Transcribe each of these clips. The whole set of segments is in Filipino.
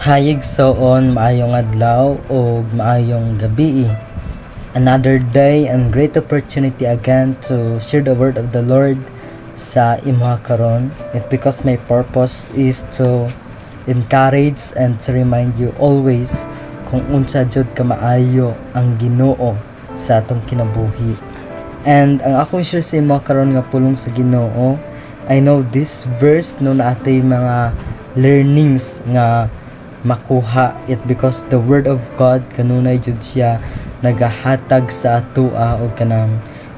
Hayig soon, maayong adlaw o maayong gabi. Another day and great opportunity again to share the word of the Lord sa imuha karon. It because my purpose is to encourage and to remind you always kung unsa jud ka maayo ang Ginoo sa atong kinabuhi. And ang akong share sa imuha karon nga pulong sa Ginoo, I know this verse no na atay mga learnings nga makuha it because the word of God kanunay jud siya nagahatag sa atoa og kanang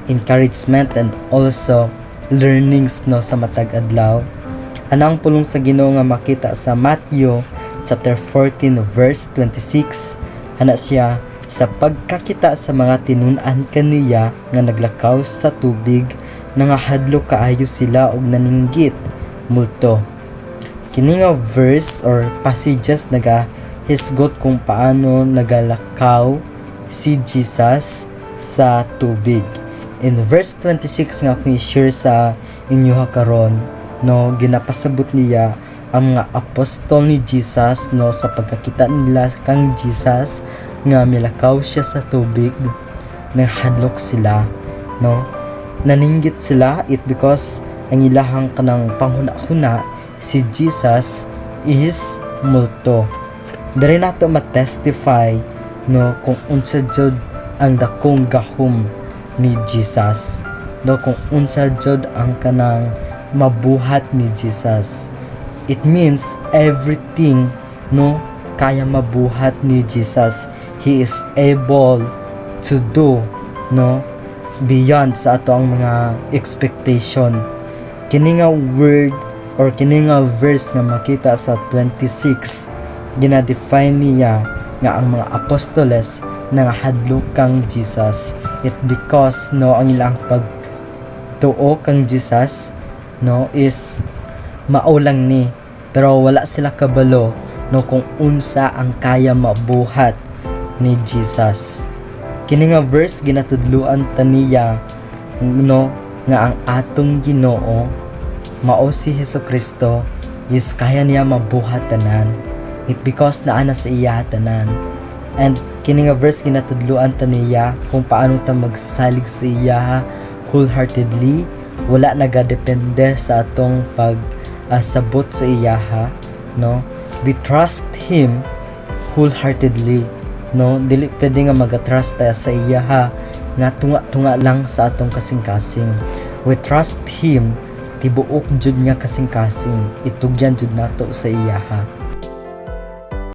encouragement and also learnings no sa matag adlaw. Anang pulong sa Ginoo nga makita sa Matthew chapter 14 verse 26, ana siya sa pagkakita sa mga tinun-an kaniya nga naglakaw sa tubig nangahadlok kaayo sila og naninggit multo. Kini nga verse or passages nagahisgot kung paano nagalakaw si Jesus sa tubig. In verse 26 nga akong i-share sa inyo karon, no, ginapasabot niya ang mga apostol ni Jesus no sa pagkakita nila kang Jesus nga milakaw siya sa tubig, nahadlok sila, no, naninggit sila it because ang ilahang kanang panghuna-huna si Jesus is multo. Diri nato ma-testify no kung unsa jud ang dakong gahom ni Jesus, no, kung unsa jud ang kanang mabuhat ni Jesus. It means everything no kaya mabuhat ni Jesus. He is able to do no beyond sa ato ang mga expectation. Kini nga word or kini nga verse nga makita sa 26, ginadefine niya nga ang mga apostoles nangahadlok kang Jesus. It because no ang ilang pagtuo kang Jesus no is maulang ni, pero wala sila kabalo no kung unsa ang kaya mabuhat ni Jesus. Kini nga verse ginatudluan taniya no nga ang atong Ginoo mao si Hesukristo is kaya niya mabuhat tanan. It because naana sa iya tanan. And kini nga verse ginatudluan taniya kung paano ta magsalig sa iya wholeheartedly, wala nagadepende sa atong sabot sa iya, no. We trust him wholeheartedly, no. Dili pwede nga magatrust ta sa iya nga tunga-tunga lang sa atong kasing-kasing. We trust him tibuok jud nga kasing-kasing, itugyan jud nato sa iya.